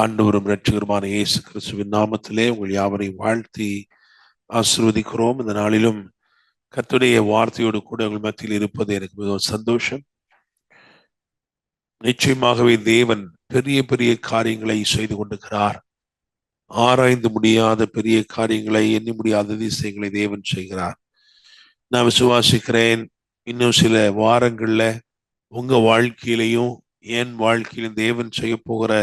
ஆண்டவரும் இரட்சகருமான இயேசு கிறிஸ்துவின் நாமத்திலே உங்கள் யாவரையும் வாழ்த்தி ஆசீர்வதிக்கிறோம். இந்த நாளிலும் கர்த்தருடைய வார்த்தையோடு கூட உங்கள் மத்தியில் இருப்பது எனக்கு மிகவும் சந்தோஷம். நிச்சயமாகவே தேவன் பெரிய பெரிய காரியங்களை செய்து கொண்டிருக்கிறார். ஆராய்ந்து முடியாத பெரிய காரியங்களை, எண்ணி முடியாத அதிசயங்களை தேவன் செய்கிறார். நான் விசுவாசிக்கிறேன், இன்னும் சில வாரங்கள்ல உங்க வாழ்க்கையிலையும் என் வாழ்க்கையிலும் தேவன் செய்ய போகிற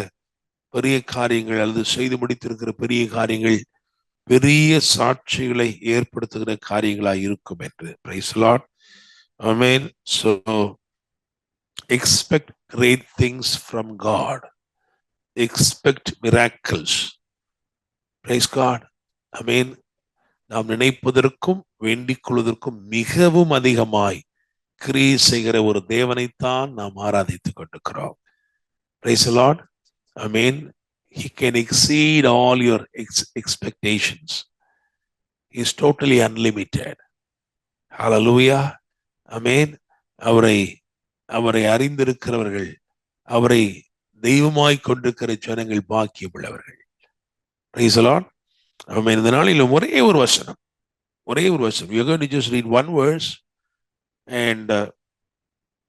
பெரிய காரியங்கள் அல்லது செய்து முடித்திருக்கிற பெரிய காரியங்கள் பெரிய சாட்சிகளை ஏற்படுத்துகிற காரியங்களாய் இருக்கும் என்று. Praise the Lord. Amen. So expect great things from God. Expect miracles. Praise God. Amen. நாம் நினைப்பதற்கும் வேண்டிக் கொள்வதற்கும் மிகவும் அதிகமாய் கிரியை செய்கிற ஒரு தேவனைத்தான் நாம் ஆராதித்துக் கொண்டிருக்கிறோம். Praise the Lord. Amen. He can exceed all your expectations. He is totally unlimited. Hallelujah. Amen. அவரை அறிந்திருக்கிறவர்கள், அவரை தெய்வமாய் கொண்டிருக்கிற ஜனங்கள் பாக்கியம் உள்ளவர்கள். Praise the Lord. Amen. இந்த நாளிலும் ஒரே ஒரு வசனம். We are going to just read one verse and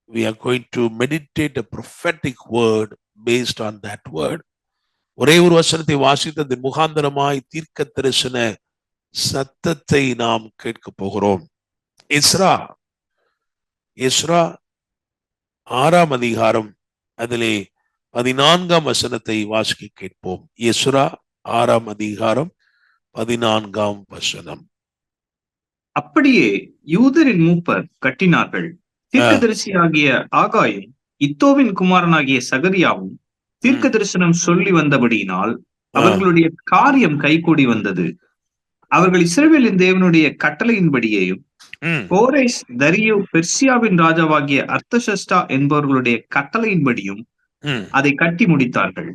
we are going to meditate a prophetic word based on that word. ஒரே ஒரு வசனத்தை வாசித்தது முகாந்தரமாய் தீர்க்க தரிசன சத்தத்தை நாம் கேட்க போகிறோம். எஸ்ரா 6ஆம் அதிகாரம் அதிலே 14ஆம் வசனத்தை வாசிக்க கேட்போம். எஸ்ரா 6ஆம் அதிகாரம் 14ஆம் வசனம். அப்படியே யூதரின் மூப்பர் கட்டினார்கள். தீர்க்கதரிசியாகிய ஆகாயும் இத்தோவின் குமாரனாகிய சகரியாவும் தீர்க்க தரிசனம் சொல்லி வந்தபடியினால் அவர்களுடைய காரியம் கைகூடி வந்தது. அவர்கள் இஸ்ரவேலின் தேவனுடைய கட்டளையின்படியேயும் கோரேஸ் தரியு பெர்சியாவின் ராஜாவாகிய அர்த்தசஷ்டா என்பவர்களுடைய கட்டளையின்படியும் அதை கட்டி முடித்தார்கள்.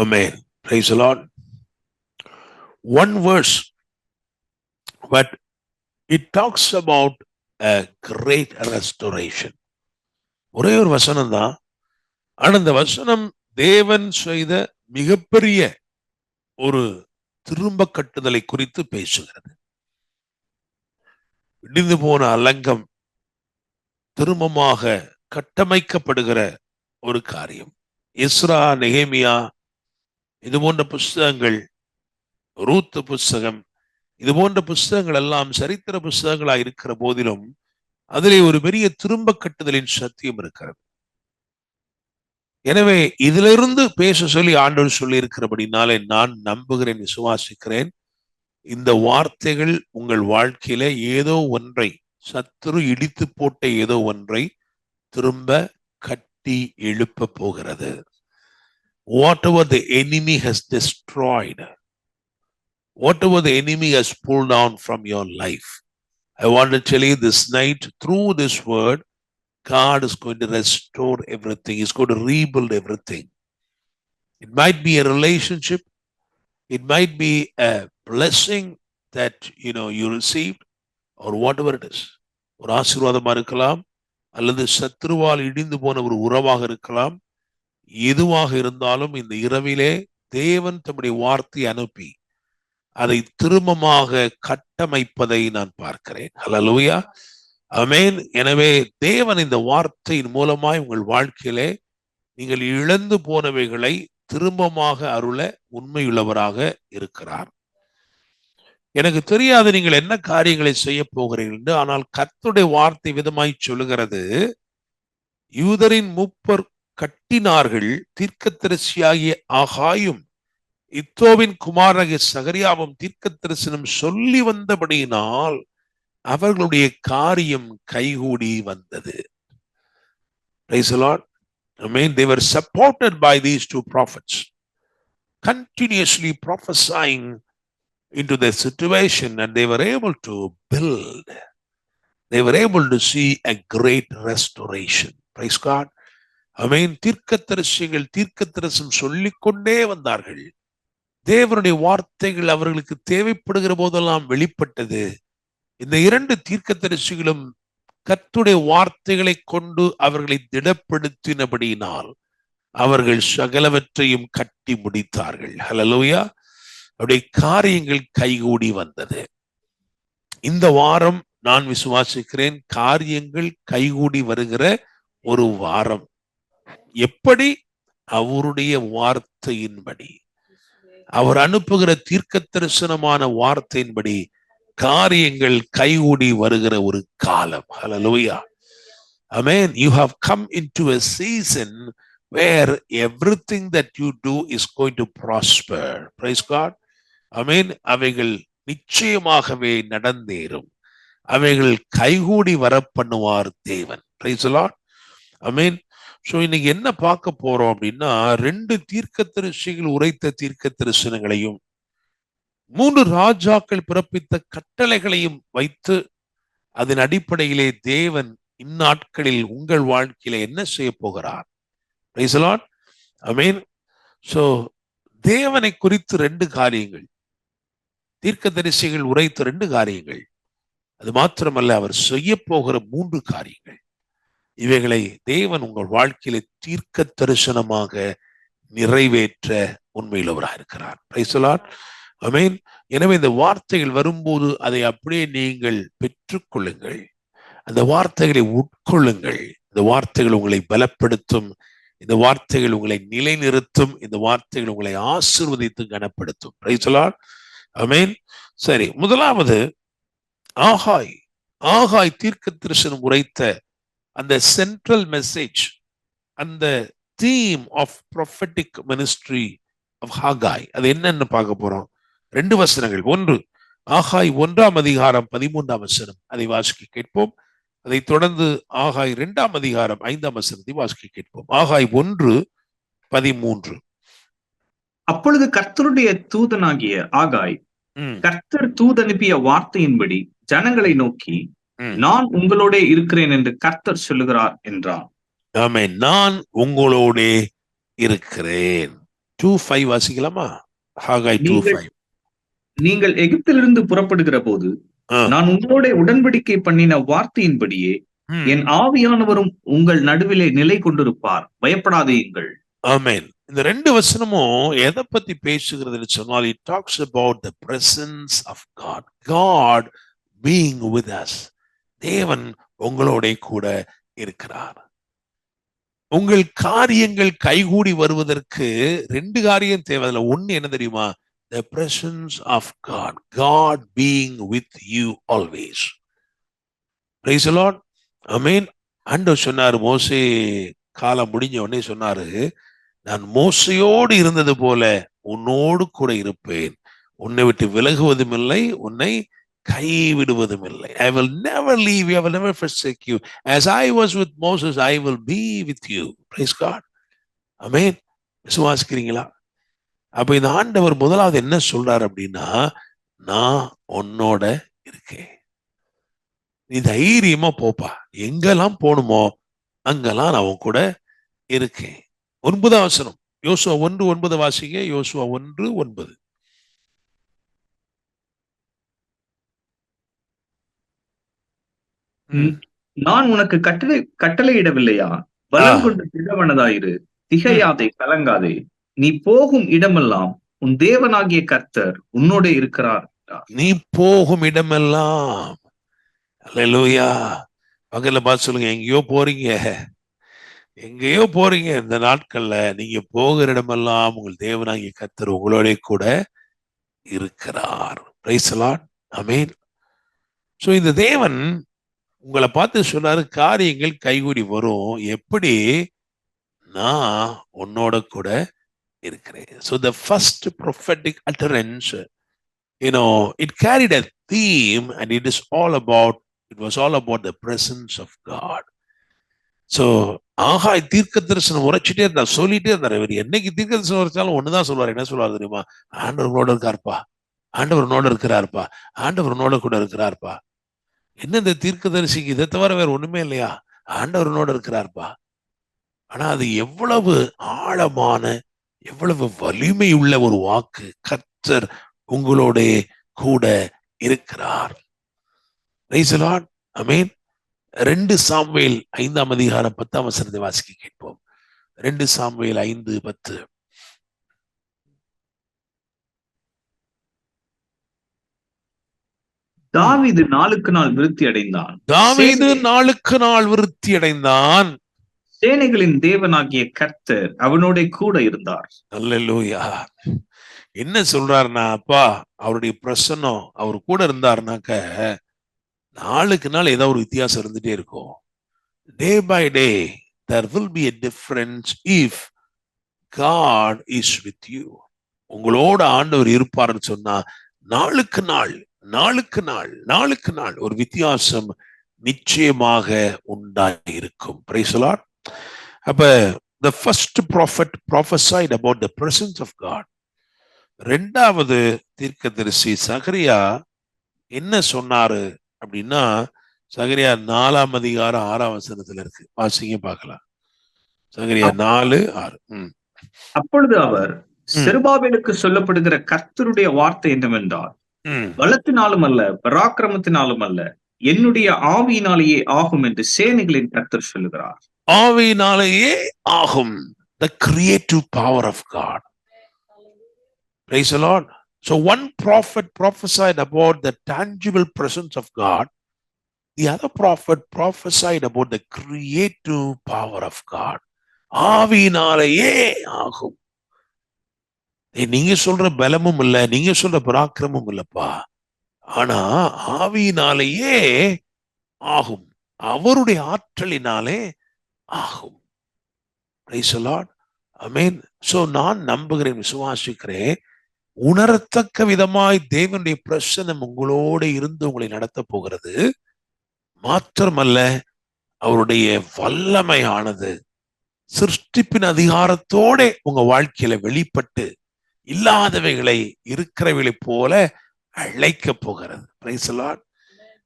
Amen. Praise the Lord. One verse, but it talks about a great restoration. ஒரே ஒரு வசனம் தான், ஆனால் இந்த வசனம் தேவன் செய்த மிகப்பெரிய ஒரு திரும்ப கட்டுதலை குறித்து பேசுகிறது. இடிந்து போன அலங்கம் திரும்பமாக கட்டமைக்கப்படுகிற ஒரு காரியம். எஸ்ரா, நெகேமியா, இது போன்ற புஸ்தகங்கள், ரூத் புஸ்தகம், இது போன்ற புஸ்தகங்கள் எல்லாம் சரித்திர புஸ்தகங்களாக இருக்கிற போதிலும் அதிலே ஒரு பெரிய திரும்ப கட்டுதலின் சத்தியம் இருக்கிறது. எனவே இதிலிருந்து பேச சொல்லி ஆண்டவர் சொல்லி இருக்கிறபடினாலே நான் நம்புகிறேன், விசுவாசிக்கிறேன், இந்த வார்த்தைகள் உங்கள் வாழ்க்கையில ஏதோ ஒன்றை, சத்துரு இடித்து போட்ட ஏதோ ஒன்றை திரும்ப கட்டி எழுப்ப போகிறது. Whatever the enemy has destroyed, whatever the enemy has pulled down from your life, I want to tell you this night, through this word, God is going to restore everything. He's going to rebuild everything. It might be a relationship. It might be a blessing that you received, or whatever it is. ஒரு ஆசீர்வாதமா இருக்கலாம், அல்லது சத்துருவால் இடிந்து போன ஒரு உறவாக இருக்கலாம். எதுவாக இருந்தாலும் இந்த இரவிலே தேவன் தம்முடைய வார்த்தை அனுப்பி அதை திரும்பமாக கட்டமைப்பதை நான் பார்க்கிறேன். ஹல்லேலூயா. ஆமென். எனவே தேவன் இந்த வார்த்தையின் மூலமாய் உங்கள் வாழ்க்கையிலே நீங்கள் இழந்து போனவைகளை திரும்பமாக அருள உண்மையுள்ளவராக இருக்கிறார். எனக்கு தெரியாது நீங்கள் என்ன காரியங்களை செய்ய போகிறீர்கள் என்று, ஆனால் கர்த்தருடைய வார்த்தை விதமாய் சொல்லுகிறது, யூதரின் மூப்பர் கட்டினார்கள், தீர்க்கதரிசியாகிய ஆகாயும் இத்தோவின் குமாரனாகிய சகரியாவும் தீர்க்க தரிசனம் சொல்லி வந்தபடியினால் அவர்களுடைய காரியம் கைகூடி வந்தது. Praise the Lord. I mean, they were supported by these two prophets, continuously prophesying into their situation, and they were able to build. They were able to see a great restoration. Praise God. I mean, தீர்க்கதரிசிகள் தீர்க்க தரிசனம் சொல்லிக்கொண்டே வந்தார்கள். தேவனுடைய வார்த்தைகள் அவர்களுக்கு தேவைப்படுகிற போதெல்லாம் வெளிப்பட்டது. இந்த இரண்டு தீர்க்கதரிசிகளும் கர்த்தருடைய வார்த்தைகளை கொண்டு அவர்களை திடப்படுத்தினபடியினால் அவர்கள் சகலவற்றையும் கட்டி முடித்தார்கள். ஹல்லேலூயா. அவருடைய காரியங்கள் கைகூடி வந்தது. இந்த வாரம் நான் விசுவாசிக்கிறேன், காரியங்கள் கைகூடி வருகிற ஒரு வாரம். எப்படி? அவருடைய வார்த்தையின்படி, அவர் அனுப்புகிற தீர்க்க தரிசனமான வார்த்தையின்படி காரியங்கள் கைகூடி வருகிற ஒரு காலம். ஹல்லேலூயா. Amen. You have come into a season where everything that you do is going to prosper. Praise God. Amen. அவைகள் நிச்சயமாகவே நடந்தேறும். அவைகள் கைகூடி வர பண்ணுவார் தேவன். Praise the Lord. Amen. So இன்னைக்கு என்ன பார்க்க போறோம் அப்படின்னா, 2 தீர்க்கதரிசிகள் உரைத்த தீர்க்க தரிசனங்களையும் 3 ராஜாக்கள் பிறப்பித்த கட்டளைகளையும் வைத்து அதன் அடிப்படையிலே தேவன் இந்நாட்களில் உங்கள் வாழ்க்கையில என்ன செய்ய போகிறார்? Praise the Lord. Amen. So தேவனை குறித்து 2 காரியங்கள், தீர்க்கதரிசிகள் உரைத்த 2 காரியங்கள், அது மாத்திரமல்ல அவர் செய்ய போகிற 3 காரியங்கள். இவைகளை தேவன் உங்கள் வாழ்க்கையில தீர்க்க தரிசனமாக நிறைவேற்ற உண்மையுள்ளவராக இருக்கிறார். Praise the Lord. Amen. எனவே இந்த வார்த்தைகள் வரும்போது அதை அப்படியே நீங்கள் பெற்றுக்கொள்ளுங்கள். அந்த வார்த்தைகளை உட்கொள்ளுங்கள். இந்த வார்த்தைகள் உங்களை பலப்படுத்தும். இந்த வார்த்தைகள் உங்களை நிலைநிறுத்தும். இந்த வார்த்தைகள் உங்களை ஆசீர்வதித்து கனப்படுத்தும். Praise the Lord. Amen. சரி, முதலாவது ஆகாய் தீர்க்க தரிசனம் உரைத்த அந்த சென்ட்ரல் மெசேஜ், அந்த theme of prophetic ministry of Haggai, அது என்னன்னு பார்க்க போறோம். 2 வசனங்கள். 1 ஆகாய் 1ஆம் அதிகாரம் 13ஆம் வசனம், அதை வாசிக்க கேட்போம். அதை தொடர்ந்து ஆகாய் 2ஆம் அதிகாரம் 5ஆம் வசனத்தை வாசிக்க கேட்போம். ஆகாய் 1:13. அப்பொழுது கர்த்தருடைய தூதனாகிய ஆகாய் கர்த்தர் தூதனுப்பிய வார்த்தையின்படி ஜனங்களை நோக்கி, நான் உங்களோட இருக்கிறேன் என்று கர்த்தர் சொல்லுகிறார் என்றான். ஆமென். நான் உங்களோட இருக்கிறேன். 2:5 வாசிக்கலாமா? ஆகாய் 2:5. நீங்கள் எகிப்திலிருந்து புறப்படுகிற போது நான் உங்களோட உடன்படிக்கை பண்ணின வார்த்தையின்படியே என் ஆவியானவரும் உங்கள் நடுவிலே நிலை கொண்டிருப்பார், பயப்படாதீங்கள். ஆமென். இந்த 2 வசனமும் எதை பத்தி பேசுகிறதுன்னு சொன்னால், it talks about the presence of God. God being with us. தேவன் உங்களோட கூட இருக்கிறார். உங்கள் காரியங்கள் கைகூடி வருவதற்கு 2 காரியம் தேவை. அதுல 1 என்ன தெரியுமா? The presence of God. God being with you always. Praise the Lord. Amen. ஆண்டவர் சொன்னார், மோசே காலம் முடிஞ்ச உடனே சொன்னாரு, நான் மோசையோடு இருந்தது போல உன்னோடு கூட இருப்பேன், உன்னை விட்டு விலகுவதும் இல்லை, உன்னை கைவிடுவதும் இல்லை. I will never leave you, I will never forsake you. As I was with Moses, I will be with you. Praise God. Amen. விசுவாசிக்கிறீங்களா? அப்ப இந்த ஆண்டவர் முதலாவது என்ன சொல்றாரு அப்படின்னா, நான் உன்னோட இருக்கேன், நீ தைரியமா போப்பா, எங்கெல்லாம் போகணுமோ அங்கெல்லாம் நான் உன் கூட இருக்கேன். 9ஆம் வசனம், யோசுவா 1:9 வாசிங்க. யோசுவா 1:9. நான் உனக்கு கட்டளையிடவில்லையா? பலம் கொண்டு திடவனதாயிரு, திகையாதே, கலங்காதே. நீ போகும் இடமெல்லாம் உன் தேவனாகிய கர்த்தர் உன்னோட இருக்கிறார். நீ போகும் இடமெல்லாம். அல்லேலூயா. பக்கத்துல பார்த்து சொல்லுங்க, எங்கேயோ போறீங்க இந்த நாட்கள்ல, நீங்க போகிற இடமெல்லாம் உங்கள் தேவனாகிய கர்த்தர் உங்களோட கூட இருக்கிறார். Price the Lord. Amen. So இந்த தேவன் உங்களை பார்த்து சொன்னாரு, காரியங்கள் கைகூடி வரும். எப்படி? நான் உன்னோட கூட இருக்கிறேன். So the first prophetic utterance, it carried a theme, and it was all about the presence of God. So ஆகாய் தீர்க்க தரிசனம் உரைச்சிட்டே இருந்தார், சொல்லிட்டே இருந்தார். இவர் என்னைக்கு தீர்க்க தரிசனம் உரைச்சாலும் ஒண்ணுதான் சொல்லுவார். என்ன சொல்லுவார் தெரியுமா? ஆண்டவர் உன்னோட இருக்காருப்பா, ஆண்டவர் உன்னோட இருக்கிறாருப்பா, ஆண்டவர் உன்னோட கூட இருக்கிறாருப்பா. என்ன இந்த தீர்க்கதரிசிக்கு இதை தவிர வேற ஒண்ணுமே இல்லையா? ஆண்டவர் உன்னோட இருக்கிறாருப்பா. ஆனா அது எவ்வளவு ஆழமான, எவ்வளவு வலிமை உள்ள ஒரு வாக்கு. கர்த்தர் உங்களோட கூட இருக்கிறார். Price the Lord. Amen. 2 Samuel 5ஆம் அதிகாரம் 10ஆம் வசனத்தை வாசிக்க கேட்போம். 2 சாமுவேல் 5:10. தாவீது நாளுக்கு நாள் விருத்தி அடைந்தான். தாவீது நாளுக்கு நாள் விருத்தி அடைந்தான். சேனைகளின் தேவனாகிய கர்த்தர் அவனோட கூட இருந்தார். அல்லேலூயா. என்ன சொல்றாருன்னா, அப்பா அவருடைய பிரசன்னம் அவர் கூட இருந்தாருனாக்க நாளுக்கு நாள் ஏதோ ஒரு வித்தியாசம் இருந்துட்டே இருக்கும். Day by day there will be a difference if God is with you. உங்களோட ஆண்டவர் இருப்பார்னு சொன்னா நாளுக்கு நாள் நாளுக்கு நாள் நாளுக்கு நாள் ஒரு வித்தியாசம் நிச்சயமாக உண்டாயிருக்கும். Praise the Lord. அப்ப the first prophet prophesied about the presence of God. ரெண்டாவது தீர்க்கதரிசி சகரியா என்ன சொன்னாரு அப்படின்னா, சகரியா 4:6 இருக்கு. வாசிங்க பார்க்கலாம். சகரியா 4:6. அப்பொழுது அவர் செருபாபேலுக்கு சொல்லப்படுகிற கர்த்தருடைய வார்த்தை என்னவென்றால், பலத்தினாலும் அல்ல பராக்கிரமத்தினாலும் அல்ல என்னுடைய ஆவியினாலேயே ஆகும் என்று சேனைகளின் கர்த்தர் சொல்லுகிறார். ஆவியினாலேயே ஆகும். The creative power of God. Praise the Lord. So one prophet prophesied about the tangible presence of God. The other prophet prophesied about the creative power of God. ஆவியினாலேயே ஆகும். நீங்க சொல்ற பலமும் இல்ல, நீங்க சொல்ற பராக்கிரமும் இல்லப்பா, ஆனா ஆவியினாலேயே ஆகும், அவருடைய ஆற்றலினாலே ஆகும். Praise the Lord. Amen. So நான் நம்புகிறேன், விசுவாசிக்கிறேன், உணரத்தக்க விதமாய் தேவனுடைய பிரசன்னம் உங்களோடு இருந்து உங்களை நடத்த போகிறது. மாத்திரமல்ல, அவருடைய வல்லமையானது சிருஷ்டிப்பின் அதிகாரத்தோட உங்க வாழ்க்கையில வெளிப்பட்டு இல்லாதவைகளை இருக்கிறவைகளை போல அழைக்க போகிறது. Praise the Lord.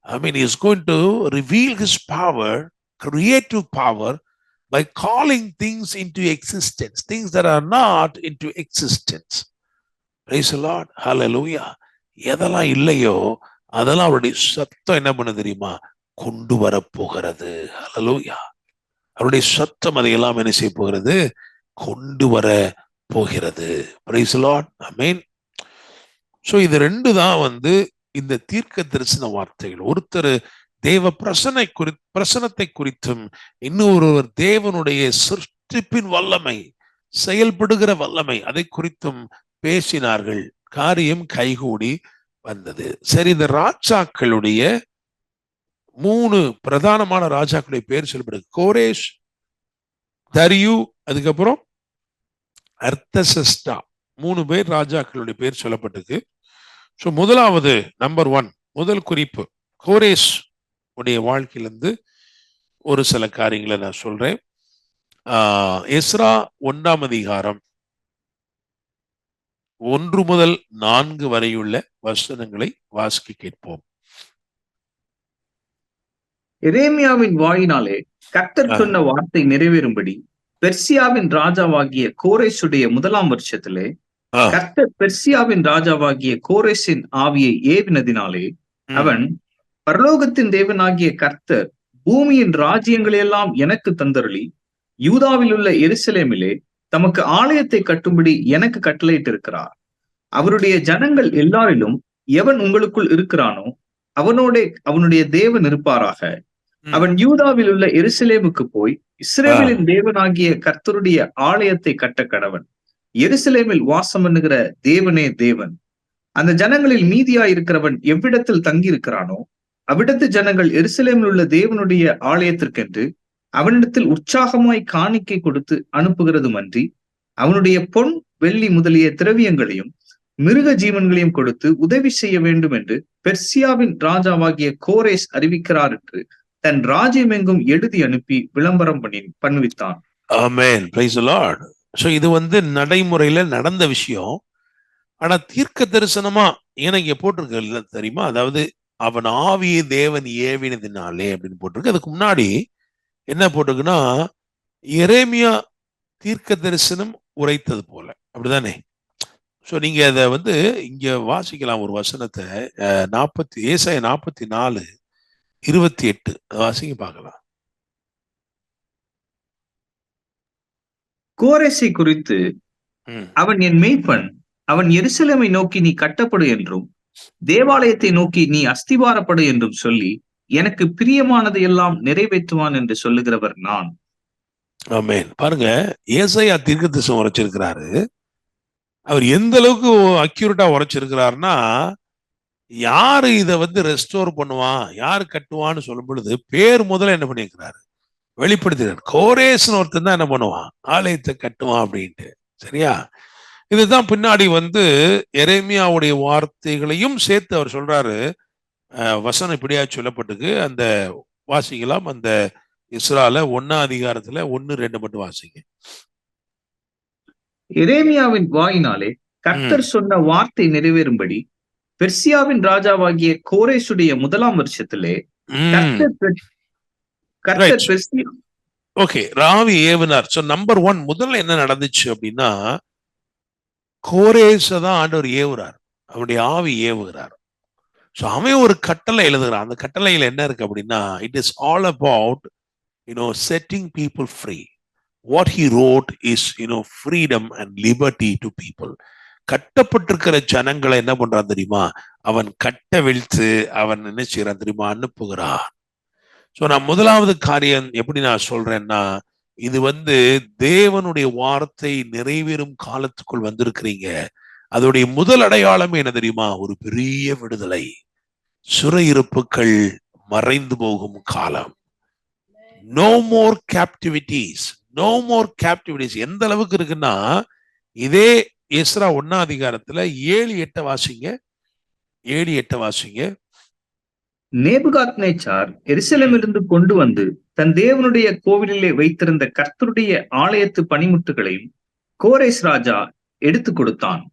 I mean, he is going to reveal his power, creative power, by calling things into existence, things that are not into existence. Praise the Lord. Hallelujah. எதெல்லாம் இல்லையோ அதெல்லாம் அவருடைய சத்தம் என்ன பண்ண தெரியுமா, கொண்டு வர போகிறது. ஹல்லேலூயா. அவருடைய சத்தம் அதையெல்லாம் என்ன செய்ய போகிறது, கொண்டு வர போகிறது. Praise the Lord. Amen. So இது ரெண்டு தான் இந்த தீர்க்க தரிசன வார்த்தைகள். ஒருத்தர் தேவ பிரசனத்தை குறித்தும், இன்னொருவர் தேவனுடைய சிருஷ்டிப்பின் வல்லமை, செயல்படுகிற வல்லமை, அதை குறித்தும் பேசினார்கள். காரியம் கைகூடி வந்தது. சரி, இந்த ராஜாக்களுடைய 3 பிரதானமான ராஜாக்களுடைய பேர் சொல்லப்படுது. கோரேஷ், தரியு, அதுக்கப்புறம் அர்த்தசஷ்டா. 3 பேர் ராஜாக்களுடைய பேர் சொல்லப்பட்டிருக்கு. ஸோ முதலாவது நம்பர் 1, முதல் குறிப்பு, கோரேஷ் உடைய வாழ்க்கையிலிருந்து ஒரு சில காரியங்களை நான் சொல்றேன். எஸ்ரா 1ஆம் அதிகாரம் 1 முதல் 4 வரையுள்ள வசனங்களை வாசிக்க கேட்போம். எரேமியாவின் வாயினாலே கர்த்தர் சொன்ன வார்த்தை நிறைவேறும்படி பெர்சியாவின் ராஜாவாகிய கோரேஷுடைய 1ஆம் வருஷத்திலே கர்த்தர் பெர்சியாவின் ராஜாவாகிய கோரேஷின் ஆவியை ஏவினதினாலே அவன், பரலோகத்தின் தேவனாகிய கர்த்தர் பூமியின் ராஜ்யங்களையெல்லாம் எனக்கு தந்தருளி யூதாவில் உள்ள எருசலேமிலே தமக்கு ஆலயத்தை கட்டும்படி எனக்கு கட்டளையிட்டிருக்கிறார். அவருடைய ஜனங்கள் எல்லாரிலும் எவன் உங்களுக்குள் இருக்கிறானோ அவனுடைய தேவன் இருப்பாராக. அவன் யூதாவில் உள்ள எருசலேமுக்கு போய் இஸ்ரவேலின் தேவனாகிய கர்த்தருடைய ஆலயத்தை கட்ட கடவன். எருசலேமில் வாசம் பண்ணுகிற தேவனே தேவன். அந்த ஜனங்களில் மீதியாயிருக்கிறவன் எவ்விடத்தில் தங்கி இருக்கிறானோ அவ்விடத்து ஜனங்கள் எருசலேமில் உள்ள தேவனுடைய ஆலயத்திற்கென்று அவனிடத்தில் உற்சாகமாய் காணிக்கை கொடுத்து அனுப்புகிறதுமன்றி அவனுடைய பொன் வெள்ளி முதலிய திரவியங்களையும் மிருக ஜீவன்களையும் கொடுத்து உதவி செய்ய வேண்டும் என்று பெர்சியாவின் ராஜாவாகிய கோரேஸ் அறிவிக்கிறார் என்று தன் ராஜ்யம் எங்கும் எழுதி அனுப்பி விளம்பரம் பண்ணுவித்தான். Amen. Praise the Lord. So இது நடைமுறையில நடந்த விஷயம். ஆனா தீர்க்க தரிசனமா எனக்கு போட்டிருக்கு தெரியுமா, அதாவது அவன் ஆவியை தேவன் ஏவினதினாலே அப்படின்னு போட்டிருக்கு. அதுக்கு முன்னாடி என்ன போட்டிருக்குன்னா, எரேமியா தீர்க்க தரிசனம் உரைத்தது போல, அப்படிதானே? சோ நீங்க அதை இங்க வாசிக்கலாம். ஒரு வசனத்தை ஏசாயா 44:28 வாசிங்க பார்க்கலாம். கோரேசை குறித்து, அவன் என் மேய்ப்பன், அவன் எருசலேமை நோக்கி நீ கட்டப்படு என்றும் தேவாலயத்தை நோக்கி நீ அஸ்திவாரப்படு என்றும் சொல்லி எனக்கு பிரியமானது எல்லாம் நிறைவேற்றுவான் என்று சொல்லுகிறவர் நான். ஆமென். பாருங்க, ஏசாயா தீர்க்கதரிசனம் உரைச்சிருக்கிறாரு. அவர் எந்த அளவுக்கு அக்யூரேட்டா உரைச்சிருக்கிறாருன்னா, யாரு இதை ரெஸ்டோர் பண்ணுவான், யாரு கட்டுவான்னு சொல்லும் பொழுது பேர் முதல்ல என்ன பண்ணியிருக்கிறாரு, வெளிப்படுத்துகிறார். கோரேஸ்னு ஒருத்தன் தான் என்ன பண்ணுவான், ஆலயத்தை கட்டுவான் அப்படின்ட்டு. சரியா? இதுதான் பின்னாடி எரேமியாவுடைய வார்த்தைகளையும் சேர்த்து அவர் சொல்றாரு. வசனம் இப்படியா சொல்லப்பட்டிருக்கு, அந்த வாசிக்கலாம். அந்த இஸ்ரால 1ஆம் அதிகாரத்துல 1-2 மட்டும் வாசிங்க. எரேமியாவின் வாயினாலே கர்த்தர் சொன்ன வார்த்தை நிறைவேறும்படி பெர்சியாவின் ராஜாவாகிய கோரேசுடைய 1ஆம் வருஷத்திலே ஓகே, ராவி ஏவினார். சோ நம்பர் 1 முதல்ல என்ன நடந்துச்சு அப்படின்னா, கோரேச தான் ஆண்டவர் ஏவுறார், அவருடைய ஆவி ஏவுகிறார். ஸோ அவன் ஒரு கட்டளை எழுதுகிறான். அந்த கட்டளையில் என்ன இருக்கு அப்படின்னா, it is all about setting people free. What he wrote is freedom and liberty to people. கட்டப்பட்டிருக்கிற ஜனங்களை என்ன பண்றான் தெரியுமா, அவன் கட்டவிழ்த்து அவன் என்ன செய்யறான் தெரியுமா, அனுப்புகிறான். ஸோ நான் முதலாவது காரியம் எப்படி நான் சொல்றேன்னா, இது தேவனுடைய வார்த்தை நிறைவேறும் காலத்துக்குள் வந்திருக்கிறீங்க. அதோடைய முதல் அடையாளமே என்ன தெரியுமா, ஒரு பெரிய விடுதலை, சிறையிருப்புகள் மறைந்து போகும் காலம். No more captivities, no more captivities. எந்த அளவுக்கு இருக்குன்னா, இதே எஸ்ரா 1ஆம் அதிகாரத்துல 7-8 வாசிங்க. 7-8 வாசிங்க. நேபுகாத்நேச்சார் எருசலேமிலிருந்து கொண்டு வந்து தன் தேவனுடைய கோவிலிலே வைத்திருந்த கர்த்தருடைய ஆலயத்து பணிமுட்டுகளையும் கோரேஸ் ராஜா எடுத்து கொடுத்தான்.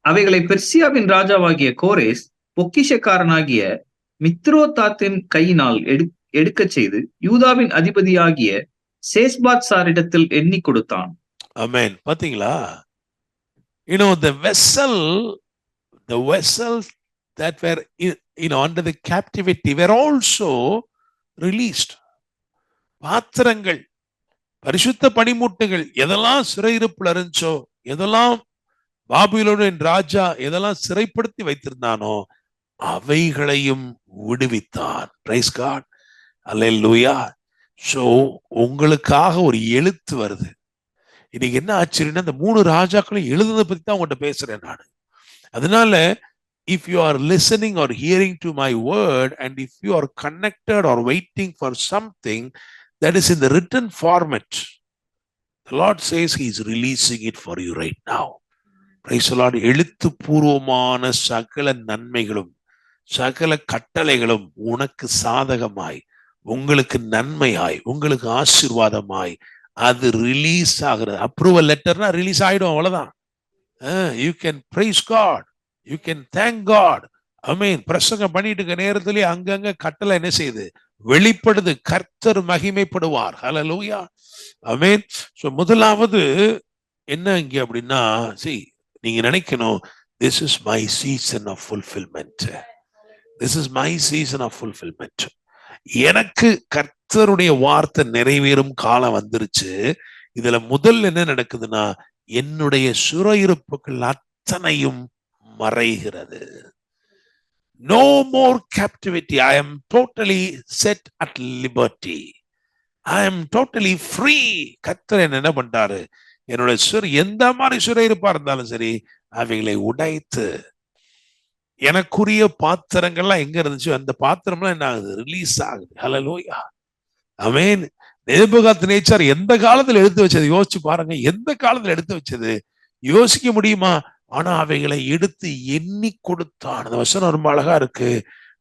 அவைகளை பெர்சியாவின் ராஜாவாகிய கோரேஸ் பொக்கிஷக்காரனாகிய மித்ரோதாத்தின் கையினால் எடுக்க செய்து யூதாவின் அதிபதியாகிய சேஸ்பாத் சாரிடத்தில் எண்ணி கொடுத்தான். ஆமென். பாத்தீங்களா? the vessels that were under the captivity were also released. பாத்திரங்கள், பரிசுத்த பணிமுட்டுகள் எதெல்லாம் சிறையிருப்புல இருந்துச்சோ, எதெல்லாம் பாபிலோனின் ராஜா எதெல்லாம் சிறைப்படுத்தி வைத்திருந்தானோ அவைகளையும் விடுவித்தான். பிரைஸ் காட், அல்லேலூயா. சோ உங்களுக்காக ஒரு எழுத்து வருது. இன்னைக்கு என்ன ஆச்சரியன்னா, இந்த 3 ராஜாக்களும் எழுதுனதை பத்தி தான் உங்கள்கிட்ட பேசுறேன் நான். அதனால if you are listening or hearing to my word, and if you are connected or waiting for something that is in the written format, the Lord says he is releasing it for you right now. Praise the Lord. எழுத்துப்பூர்வமான சகல நன்மைகளும் சகல கட்டளைகளும் உனக்கு சாதகமாய், உங்களுக்கு நன்மையாய், உங்களுக்கு ஆசீர்வாதமாய் அது ரிலீஸ் ஆகிறது. அப்ரூவல் லெட்டர்னா ரிலீஸ் ஆயிடும், அவ்வளவுதான். You can praise God, you can thank God. Amen. பிரசங்கம் பண்ணிட்டு இருக்க நேரத்திலே அங்கங்க கட்டளை என்ன செய்யுது, வெளிப்படுது. கர்த்தர் மகிமைப்படுவார். ஹல்லேலூயா. ஆமென். சோ முதலாவது என்ன இங்க அப்படின்னா, நீங்க நினைக்கணும், this is my season of fulfillment. This is my season of fulfillment. எனக்கு கர்த்தருடைய வார்த்தை நிறைவேறும் காலம் வந்துருச்சு. இதுல முதல் என்ன நடக்குதுன்னா, என்னுடைய சிறையிருப்புகள் அத்தனையும் மறைகிறது. No more captivity. I am totally set at liberty. I am totally free. கர்த்தர் என்ன பண்றாரு, என்னோட எந்த மாதிரி சிறையிருப்பா இருந்தாலும் சரி, அவைகளை உடைத்து எனக்குரிய பாத்திரங்கள்லாம் எங்க இருந்துச்சு, அந்த பாத்திரம்லாம் என்ன ஆகுது, ரிலீஸ் ஆகுது. ஹல்லேலூயா. ஆமென். நேபுகாத்நேச்சார் எந்த காலத்துல எடுத்து வச்சது யோசிச்சு பாருங்க. எந்த காலத்துல எடுத்து வச்சது யோசிக்க முடியுமா? ஆனா அவைகளை எடுத்து எண்ணி கொடுத்தான். அந்த வசனம் ரொம்ப அழகா இருக்கு.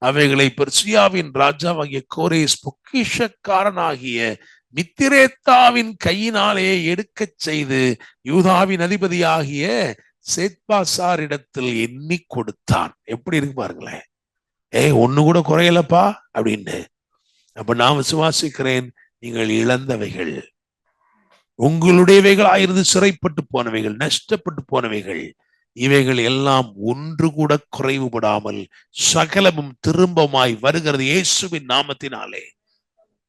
அவைகளை பெர்சியாவின் ராஜாவாகிய கோரேஸ் பொக்கிஷக்காரனாகிய மித்திரேத்தாவின் கையினாலே எடுக்க செய்து யூதாவின் அதிபதியாகிய சேத்பாசார் இடத்தில் எண்ணி கொடுத்தான். எப்படி இருக்கு பாருங்களேன். ஒண்ணு கூட குறையலப்பா அப்படின்னு. அப்ப நான் விசுவாசிக்கிறேன், நீங்கள் இழந்தவைகள், உங்களுடையவைகளாயிருந்து சிறைப்பட்டு போனவைகள், நஷ்டப்பட்டு போனவைகள், இவைகள் எல்லாம் ஒன்று கூட குறைவுபடாமல் சகலமும் திரும்பமாய் வருகிறது இயேசுவின் நாமத்தினாலே.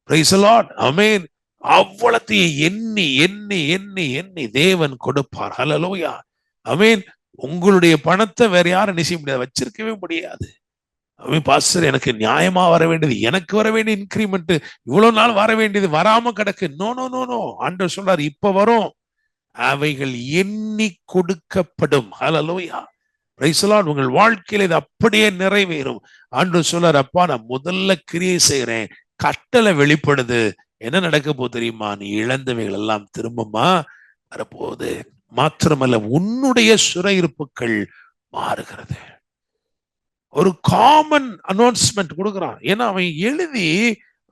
Price the Lord. ஆமென். அவ்வளத்தையும் எண்ணி எண்ணி எண்ணி எண்ணி தேவன் கொடுப்பார். ஹல்லேலூயா. ஆமென். உங்களுடைய பணத்தை வேற யாரும் என்ன செய்ய முடியாது, வச்சிருக்கவே முடியாது. அவன் பாஸ்டர், எனக்கு நியாயமா வர வேண்டியது, எனக்கு வர வேண்டிய இன்கிரிமெண்ட் இவ்வளவு நாள் வர வேண்டியது வராம கிடக்கு. No no no no. ஆண்டவர் சொல்றாரு, இப்ப வரும், அவைகள் எண்ணி கொடுக்கப்படும். ஹல்லேலூயா. Praise the Lord. உங்கள் வாழ்க்கையில இது அப்படியே நிறைவேறும். ஆண்டவர் சொல்றாரு, அப்பா நான் முதல்ல கிரியை செய்யறேன், கட்டளை வெளிப்படுது, என்ன நடக்க போகுது தெரியுமா, நீ இழந்தவைகள் எல்லாம் திரும்பமா வரப்போகுது. மாத்திரமல்ல, உன்னுடைய சிறையிருப்புகள் மாறுகிறது. ஒரு காமன் அனௌன்ஸ்மெண்ட் கொடுக்குறான். ஏன்னா அவன் எழுதி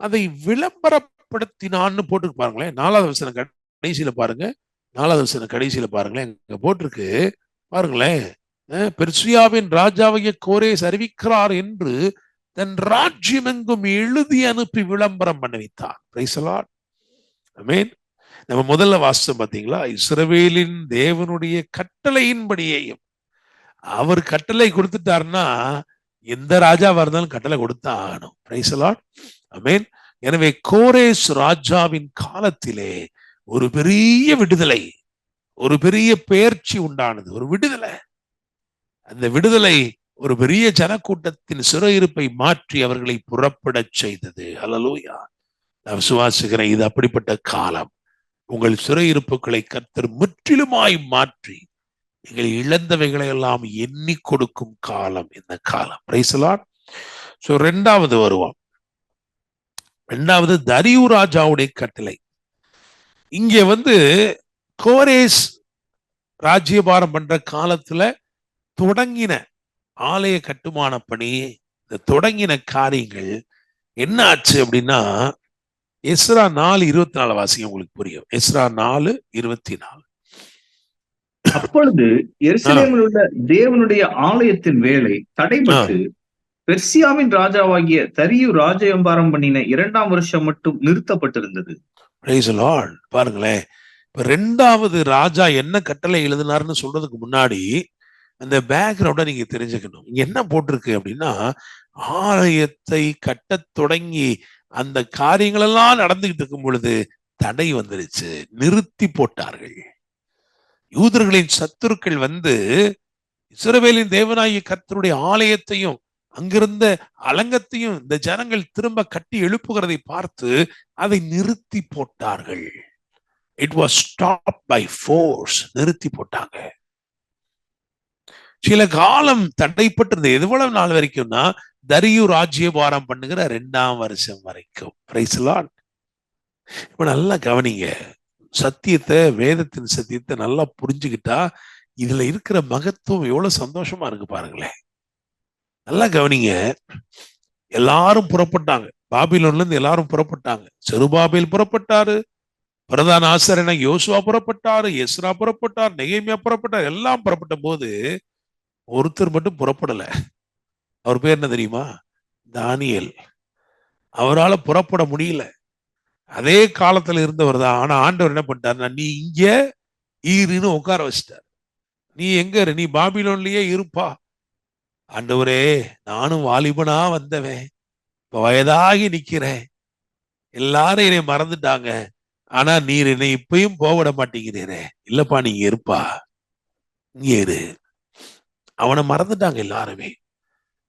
அதை விளம்பரப்படுத்தினான்னு போட்டு பாருங்களேன். 4வது வசனம் கடைசியில பாருங்க. 4வது வசனம் கடைசியில பாருங்களேன், இங்க போட்டிருக்கு பாருங்களேன். பெர்சியாவின் ராஜாவைய கோரேஸ் அறிவிக்கிறார் என்று தன் ராஜ்யம் எங்கும் எழுதி அனுப்பி விளம்பரம் பண்ண வைத்தான். Praise the Lord. ஆமென். நம்ம முதல்ல வாசிச்சோம் பாத்தீங்களா, இஸ்ரவேலின் தேவனுடைய கட்டளையின்படியேயும். அவர் கட்டளை கொடுத்துட்டாருன்னா எந்த ராஜாவா இருந்தாலும் கட்டளை கொடுத்தா ஆகணும். Praise the Lord. ஆமென். எனவே கோரேஸ் ராஜாவின் காலத்திலே ஒரு பெரிய விடுதலை, ஒரு பெரிய பெயர்ச்சி உண்டானது, ஒரு விடுதலை. அந்த விடுதலை ஒரு பெரிய ஜனக்கூட்டத்தின் சிறையிருப்பை மாற்றி அவர்களை புறப்படச் செய்தது. ஹல்லேலூயா. நான் விசுவாசிக்கிறேன், இது அப்படிப்பட்ட காலம். உங்கள் சிறையிருப்புகளை கர்த்தர் முற்றிலுமாய் மாற்றி நீங்கள் இழந்தவைகளை எல்லாம் எண்ணி கொடுக்கும் காலம் இந்த காலம். Price the Lord. சோ 2வது வருவோம். 2வது தரியு ராஜாவுடைய கட்டளை. இங்க கோரேஸ் ராஜ்யபாரம் பண்ற காலத்துல தொடங்கின ஆலய கட்டுமான பணி, இந்த தொடங்கின காரியங்கள் என்ன ஆச்சு அப்படின்னா, எஸ்ரா 4:24 வாசிங்க, உங்களுக்கு புரியும். எஸ்ரா 4:24. அப்பொழுது எருசலேமில் உள்ள தேவனுடைய ஆலயத்தின் வேலை தடைபட்டு பெர்சியாவின் ராஜாவாகிய தரியு ராஜ்யபாரம் பண்ணின 2ஆம் வருஷம் மட்டும் நிறுத்தப்பட்டிருந்தது. Price the Lord. பாருங்களேன், இப்ப 2வது ராஜா என்ன கட்டளை எழுதினார்னு சொல்றதுக்கு முன்னாடி அந்த பேக்ரவுண்ட நீங்க தெரிஞ்சுக்கணும். இங்க என்ன போட்டிருக்கு அப்படின்னா, ஆலயத்தை கட்டத் தொடங்கி அந்த காரியங்கள் எல்லாம் நடந்துகிட்டு இருக்கும் பொழுது தடை வந்துருச்சு, நிறுத்தி போட்டார்கள். யூதர்களின் சத்துருக்கள் இஸ்ரவேலின் தேவனாகிய கர்த்தருடைய ஆலயத்தையும் அங்கிருந்த அலங்கத்தையும் இந்த ஜனங்கள் திரும்ப கட்டி எழுப்புகிறதை பார்த்து அதை நிறுத்தி போட்டார்கள். It was stop by force. நிறுத்தி போட்டாங்க. சில காலம் தடைப்பட்டிருந்தது. எவ்வளவு நாள் வரைக்கும்னா, தரியு ராஜ்யபாரம் பண்ணுகிற 2ஆம் வருஷம் வரைக்கும். Price the Lord. இப்ப நல்லா கவனிங்க, சத்தியத்தை, வேதத்தின் சத்தியத்தை நல்லா புரிஞ்சுக்கிட்டா இதுல இருக்கிற மகத்துவம் எவ்வளவு சந்தோஷமா இருக்கு பாருங்களேன். நல்லா கவனிங்க. எல்லாரும் புறப்பட்டாங்க. பாபிலோன்ல இருந்து எல்லாரும் புறப்பட்டாங்க. செருபாபேல் புறப்பட்டாரு, பிரதான ஆசாரியனாகிய யோசுவா புறப்பட்டாரு, எஸ்ரா புறப்பட்டார், நெகேமியா புறப்பட்டார். எல்லாம் புறப்பட்ட போது ஒருத்தர் மட்டும் புறப்படல. அவர் பேர் என்ன தெரியுமா? தானியேல். அவரால் புறப்பட முடியல. அதே காலத்துல இருந்தவர் தான். ஆனா ஆண்டவர் என்ன பண்ணிட்டாருன்னா, நீ இங்க ஈருன்னு உட்கார வச்சிட்டார். நீ எங்க இரு, நீ பாபிலோன்லயே இருப்பா. ஆண்டவரே, நானும் வாலிபனா வந்தவன், இப்ப வயதாகி நிக்கிறேன், எல்லாரும் என்னை மறந்துட்டாங்க, ஆனா நீர் என்னை இப்பயும் போவிட மாட்டேங்கிறீரே. இல்லப்பா, நீங்க இருப்பா, இங்க இரு. அவனை மறந்துட்டாங்க எல்லாருமே.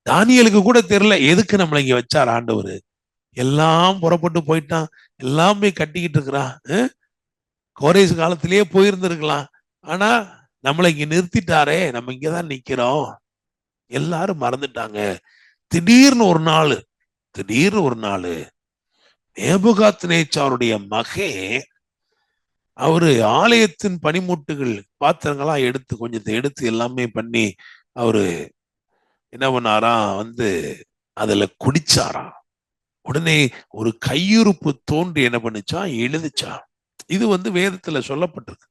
தானியேலுக்கு கூட தெரியல எதுக்கு நம்மளை இங்க வச்சார் ஆண்டவர். எல்லாம் புறப்பட்டு போயிட்டான், எல்லாமே கட்டிக்கிட்டு இருக்கிறான். கோரேஸ் காலத்திலேயே போயிருந்திருக்கலாம், ஆனா நம்மளை இங்க நிறுத்திட்டாரே, நம்ம இங்கதான் நிக்கிறோம். எல்லாரும் மறந்துட்டாங்க. திடீர்னு ஒரு நாள் நேபுகாத்நேச்சாருடைய மகன் அவரு ஆலயத்தின் பனிமுட்டுகள் பாத்திரங்களாம் எடுத்து கொஞ்சத்தை எடுத்து எல்லாமே பண்ணி அவரு என்ன பண்ணாராம், அதுல குடிச்சாராம். உடனே ஒரு கையுறுப்பு தோன்றி என்ன பண்ணுச்சான், எழுதுச்சான். இது வேதத்துல சொல்லப்பட்டிருக்கு.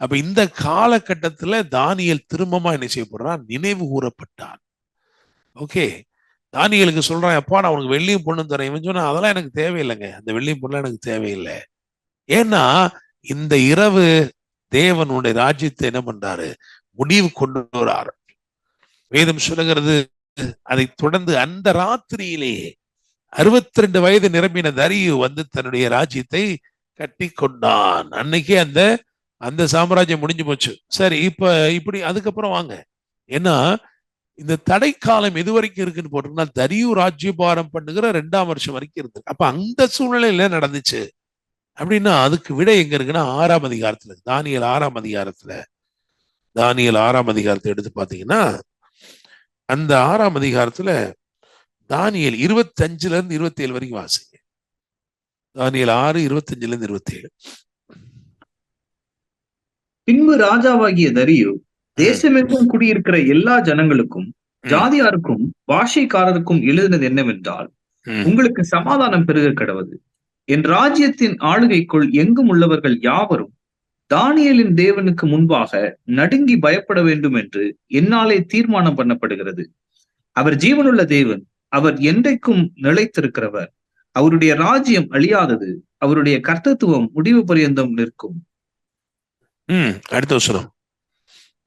அப்ப இந்த காலகட்டத்துல தானியேல் திரும்பமா என்ன செய்யப்படுறான், நினைவு கூறப்பட்டான். ஓகே, தானியேலுக்கு சொல்றான், அப்பா நான் உனக்கு வெள்ளியும் பொண்ணும் தரேன். இவன் சொன்னா, அதெல்லாம் எனக்கு தேவையில்லைங்க, அந்த வெள்ளியும் பொண்ணுலாம் எனக்கு தேவையில்லை. ஏன்னா இந்த இரவு தேவனுடைய ராஜ்யத்தை என்ன பண்றாரு, முடிவு கொண்டு வராரு. வேதம் சொல்லுகிறது, அதை தொடர்ந்து அந்த ராத்திரியிலேயே 62 வயது நிரம்பின தரியு தன்னுடைய ராஜ்யத்தை கட்டி கொண்டான். அன்னைக்கே அந்த அந்த சாம்ராஜ்யம் முடிஞ்சு போச்சு. சரி, இப்ப இப்படி அதுக்கப்புறம் வாங்க. ஏன்னா இந்த தடை காலம் எது வரைக்கும் இருக்குன்னு போட்டிருக்கா, தரியு ராஜ்யபாரம் பண்ணுகிற 2ஆம் வருஷம் வரைக்கும் இருக்கு. அப்ப அந்த சூழ்நிலையில நடந்துச்சு அப்படின்னா அதுக்கு விடை எங்க இருக்குன்னா 6ஆம் அதிகாரத்துல இருக்கு. தானியேல் 6ஆம் அதிகாரத்துல, தானியேல் 6ஆம் அதிகாரத்தை எடுத்து பாத்தீங்கன்னா அந்த 6ஆம் அதிகாரத்துல தானியேல் 25ல இருந்து 27 வரைக்கும் வாசிங்க. தானியேல் 6, 25ல இருந்து 27. பின்பு ராஜாவாகிய தரியு தேசமெங்கும் குடியிருக்கிற எல்லா ஜனங்களுக்கும், ஜாதியாருக்கும், பாஷைக்காரருக்கும் எழுதினது என்னவென்றால், உங்களுக்கு சமாதானம் பெருக கடவது. என் ராஜ்யத்தின் ஆளுகைக்குள் எங்கும் உள்ளவர்கள் யாவரும் தானியேலின் தேவனுக்கு முன்பாக நடுங்கி பயப்பட வேண்டும் என்று என்னாலே தீர்மானம் பண்ணப்படுகிறது. அவர் ஜீவனுள்ள தேவன், அவர் என்றைக்கும் நிலைத்திருக்கிறவர். அவருடைய ராஜ்யம் அழியாதது, அவருடைய கர்த்தத்துவம் முடிவு பரியந்தம் நிற்கும். அடுத்த வசனம்.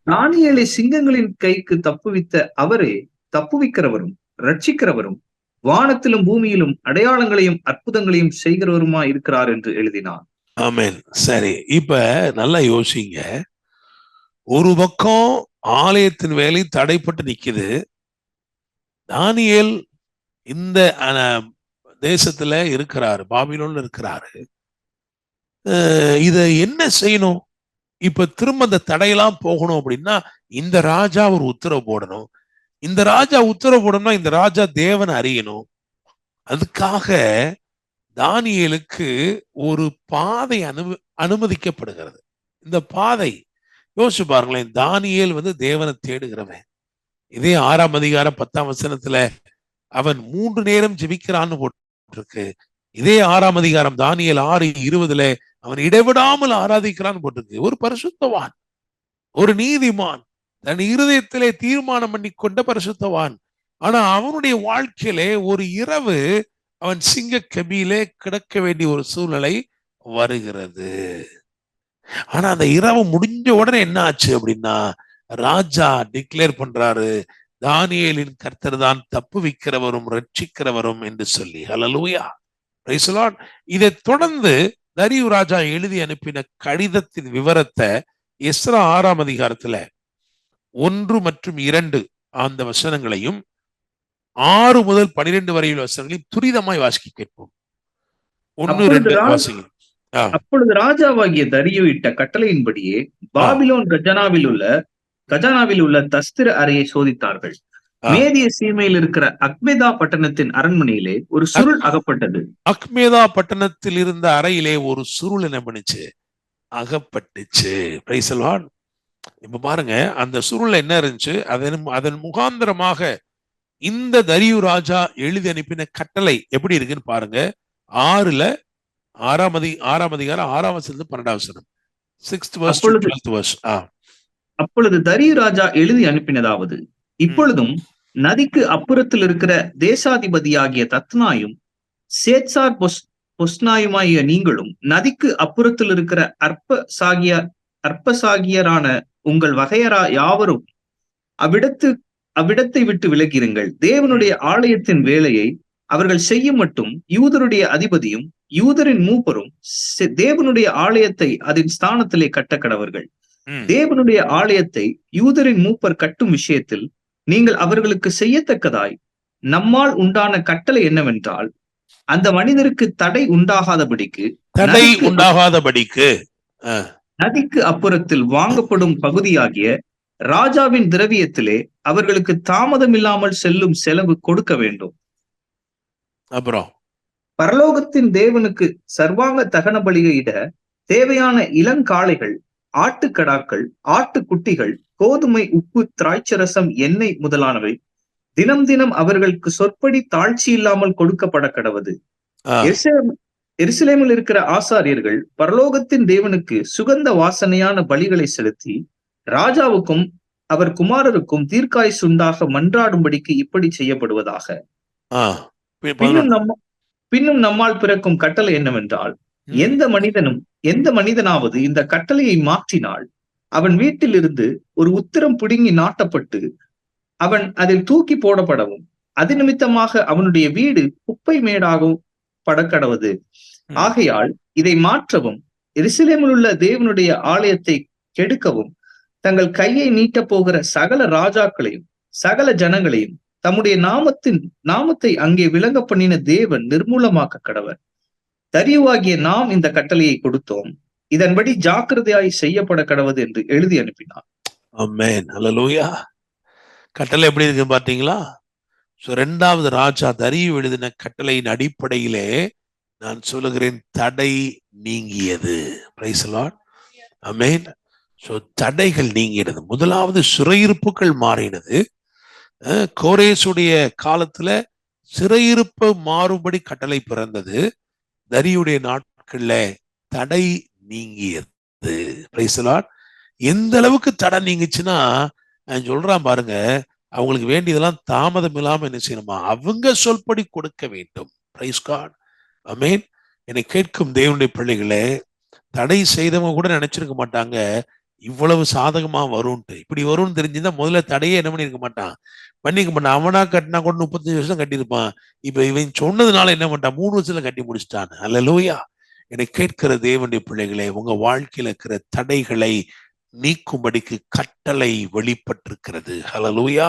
தானியேலை சிங்கங்களின் கைக்கு தப்புவித்த அவரே தப்புவிக்கிறவரும் ரட்சிக்கிறவரும் வானத்திலும் பூமியிலும் அடையாளங்களையும் அற்புதங்களையும் செய்கிறவருமா இருக்கிறார் என்று எழுதினார். ஆமென். சரி, இப்ப நல்லா யோசிங்க. ஒரு பக்கம் ஆலயத்தின் வேலை தடைப்பட்டு நிக்குது. தானியேல் இந்த தேசத்துல இருக்கிறாரு, பாபிலோன்ல இருக்கிறாரு. இத என்ன செய்யணும்? இப்ப திரும்ப அந்த தடையெல்லாம் போகணும் அப்படின்னா இந்த ராஜா ஒரு உத்தரவு போடணும். இந்த ராஜா உத்தரவு போடணும்னா இந்த ராஜா தேவனை அறியணும். அதுக்காக தானியேலுக்கு ஒரு பாதை அனுமதிக்கப்படுகிறது. இந்த பாதை யோசிச்சு பாருங்களேன். தானியேல் தேவனை தேடுகிறவன். இதே 6ஆம் அதிகாரம் 10ஆம் வசனத்துல அவன் 3 நேரம் ஜெபிக்கிறான்னு போட்டிருக்கு. இதே 6ஆம் அதிகாரம் தானியேல் 6:20 அவன் இடைவிடாமல் ஆராதிக்கிறான்னு போட்டிருக்கு. ஒரு பரிசுத்தவான், ஒரு நீதிமான், தன் இருதயத்திலே தீர்மானம் பண்ணி கொண்ட பரிசுத்தவான். ஆனா அவனுடைய வாழ்க்கையிலே ஒரு இரவு அவன் சிங்க கபியிலே கிடக்க வேண்டிய ஒரு சூழ்நிலை வருகிறது. ஆனா அந்த இரவு முடிஞ்ச உடனே என்ன ஆச்சு அப்படின்னா ராஜா டிக்ளேர் பண்றாரு, தானியேலின் கர்த்தர் தான் தப்புவிக்கிறவரும் ரட்சிக்கிறவரும் என்று சொல்லி. ஹல்லேலூயா, பிரைஸ் தி லார்ட். இதை தொடர்ந்து தரியு ராஜா எழுதி அனுப்பின கடிதத்தின் விவரத்தை எஸ்ரா 6ஆம் அதிகாரத்துல 1 மற்றும் 2 அந்த வசனங்களையும் 6 முதல் 12 வரையுள்ள வசனங்களையும் துரிதமாய் வாசிக்க கேட்போம். 1, 2 வாசிங்க. அப்பொழுது ராஜாவாகிய தரியு இட்ட கட்டளையின்படியே பாபிலோன் கஜானாவில் உள்ள தஸ்திர அறையை சோதித்தார்கள். மேதிய சீமையில் இருக்கிற அக்மேதா பட்டணத்தின் அரண்மனையிலே ஒரு சுருள் அகப்பட்டது. அக்மேதா பட்டணத்தில் இருந்த அறையிலே ஒரு சுருள் என்ன பண்ணுச்சு? அகப்பட்டுச்சு. Praise the Lord. இப்ப பாருங்க, அந்த சுருள் என்ன இருந்துச்சு? அதன் முகாந்திரமாக இந்த தரியு ராஜா எழுதி அனுப்பின கட்டளை எப்படி இருக்குன்னு பாருங்க. 6ஆம் அதிகாரம் 6ஆம் வசனம் 12ஆம் வசனம். 6th verse to 12th verse. அப்பொழுது தரியு ராஜா எழுதி அனுப்பினதாவது, இப்பொழுதும் நதிக்கு அப்புறத்தில் இருக்கிற தேசாதிபதியாகிய தத்னாயும் சேத்சார் பொஸ்னாயுமாகிய நீங்களும் நதிக்கு அப்புறத்தில் இருக்கிற அற்பசாகியரான உங்கள் வகையரா யாவரும் அவ்விடத்தை விட்டு விலகிறீர்கள். தேவனுடைய ஆலயத்தின் வேலையை அவர்கள் செய்ய மட்டும் யூதருடைய அதிபதியும் யூதரின் மூப்பரும் தேவனுடைய ஆலயத்தை அதன் ஸ்தானத்திலே கட்ட கடவர்கள். தேவனுடைய ஆலயத்தை யூதரின் மூப்பர் கட்டும் விஷயத்தில் நீங்கள் அவர்களுக்கு செய்யத்தக்கதாய் நம்மால் உண்டான கட்டளை என்னவென்றால், அந்த மனிதருக்கு தடை உண்டாகாதபடிக்கு நதிக்கு அப்புறத்தில் வாங்கப்படும் பகுதியாகிய ராஜாவின் திரவியத்திலே அவர்களுக்கு தாமதம் இல்லாமல் செல்லும் செலவு கொடுக்க வேண்டும். அப்புறம் பரலோகத்தின் தேவனுக்கு சர்வாங்க தகன பலியிட தேவையான இளங்காளைகள், ஆட்டுக்கடாக்கள், ஆட்டுக்குட்டிகள், கோதுமை, உப்பு, திராட்சரசம், எண்ணெய் முதலானவை தினம் தினம் அவர்களுக்கு சொற்படி தாழ்ச்சி இல்லாமல் கொடுக்கப்பட கடவது. எருசலேமில் இருக்கிற ஆசாரியர்கள் பரலோகத்தின் தேவனுக்கு சுகந்த வாசனையான பலிகளை செலுத்தி ராஜாவுக்கும் அவர் குமாரருக்கும் தீர்க்காயுசுண்டாக மன்றாடும்படிக்கு இப்படி செய்யப்படுவதாக. பின்னும் நம்மால் பிறக்கும் கட்டளை என்னவென்றால், எந்த மனிதனாவது இந்த கட்டளையை மாற்றினால் அவன் வீட்டில் இருந்து ஒரு உத்திரம் பிடுங்கி நாட்டப்பட்டு அவன் அதில் தூக்கி போடப்படவும் அது நிமித்தமாக அவனுடைய வீடு குப்பை மேடாகவும் படக்கடவது. ஆகையால் இதை மாற்றவும் எருசலேமில் உள்ள தேவனுடைய ஆலயத்தை கெடுக்கவும் தங்கள் கையை நீட்டப் போகிற சகல ராஜாக்களையும் சகல ஜனங்களையும் தம்முடைய நாமத்தை அங்கே விளங்க பண்ணின தேவன் நிர்மூலமாக்க கடவர். தரியுவாகிய நாம் இந்த கட்டளையை கொடுத்தோம், இதன்படி ஜாக்கிரதையாய் செய்யப்பட கடவது என்று எழுதி அனுப்பினார். ஆமென். அல்லேலூயா. கட்டளை எப்படி இருக்கு பாத்தீங்களா? இரண்டாவது ராஜா தரியு எழுதின கட்டளையின் அடிப்படையிலே நான் சொல்லுகிறேன், தடை நீங்கியது. Praise the Lord. ஆமென். தடைகள் நீங்கினது. முதலாவது சிறையிருப்புகள் மாறினது. கோரேசுடைய காலத்துல சிறையிருப்பு மாறுபடி கட்டளை பிறந்தது. தரியுடைய நாட்கள்ல தடை நீங்கியது. Praise the Lord. எந்த அளவுக்கு தடை நீங்குச்சுன்னா, நான் சொல்றான் பாருங்க, அவங்களுக்கு வேண்டியதெல்லாம் தாமதம் இல்லாம என்ன செய்யணுமா, அவங்க சொல்படி கொடுக்க வேண்டும். Praise God. ஆமென். என்னை கேட்கும் தேவனுடைய பிள்ளைகளே, தடை செய்தவங்க கூட நினைச்சிருக்க மாட்டாங்க இவ்வளவு சாதகமா வரும்ட்டு. இப்படி வரும்னு தெரிஞ்சுதான் முதல்ல தடையே என்ன பண்ணிருக்க மாட்டான், பண்ணிக்க மாட்டான். அவனா கட்டினா கூட 35 வருஷம் கட்டியிருப்பான். இப்ப இவன் சொன்னதுனால என்ன பண்ணிட்டான், 3 வருஷத்துல கட்டி முடிச்சிட்டான். அல்லேலூயா. என்னை கேட்கிற தேவனுடைய பிள்ளைகளே, உங்க வாழ்க்கையில இருக்கிற தடைகளை நீக்கும்படிக்கு கட்டளை வெளிப்பட்டிருக்கிறது. ஹல்லேலூயா.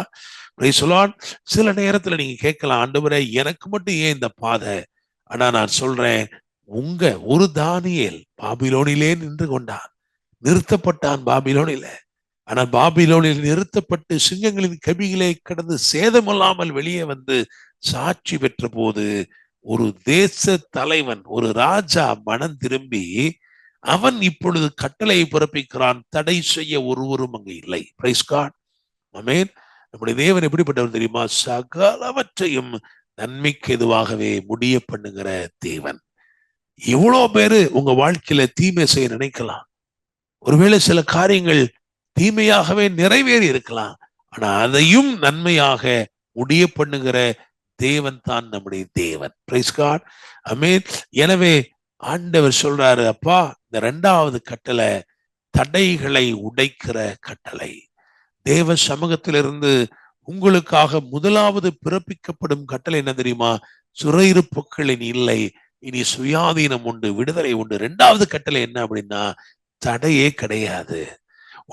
Praise the Lord. சில நேரத்துல நீங்க கேட்கலாம், ஆண்டவரே எனக்கு மட்டும் ஏன் இந்த பாதை? ஆனா நான் சொல்றேன், உங்க ஒரு தானியேல் பாபிலோனிலே நின்று கொண்டான், நிறுத்தப்பட்டான் பாபிலோனில. ஆனால் பாபிலோனில் நிறுத்தப்பட்டு சிங்கங்களின் கபிகளை கடந்து சேதமில்லாமல் வெளியே வந்து சாட்சி பெற்ற போது ஒரு தேச தலைவன், ஒரு ராஜா மனம் திரும்பி அவன் இப்பொழுது கட்டளையை பிறப்பிக்கிறான். தடை செய்ய ஒருவரும் அங்கு இல்லை. Praise God. ஆமென். நம்முடைய தேவன் எப்படிப்பட்டவர் தெரியுமா? சகலவற்றையும் நன்மைக்கு எதுவாகவே முடிய பண்ணுகிற தேவன். எவ்வளோ பேரு உங்க வாழ்க்கையில தீமை செய்ய நினைக்கலாம். ஒருவேளை சில காரியங்கள் தீமையாகவே நிறைவேறி இருக்கலாம். ஆனா அதையும் நன்மையாக முடிய பண்ணுகிற தேவன் தான் நம்முடைய தேவன். Praise God. ஆமென். எனவே ஆண்டவர் சொல்றாரு, அப்பா இந்த 2வது கட்டளை தடைகளை உடைக்கிற கட்டளை. தேவ சமூகத்திலிருந்து உங்களுக்காக முதலாவது பிறப்பிக்கப்படும் கட்டளை என்ன தெரியுமா? சிறையிருப்புகள் இனி இல்லை, இனி சுயாதீனம் உண்டு, விடுதலை உண்டு. 2வது கட்டளை என்ன அப்படின்னா, தடையே கிடையாது.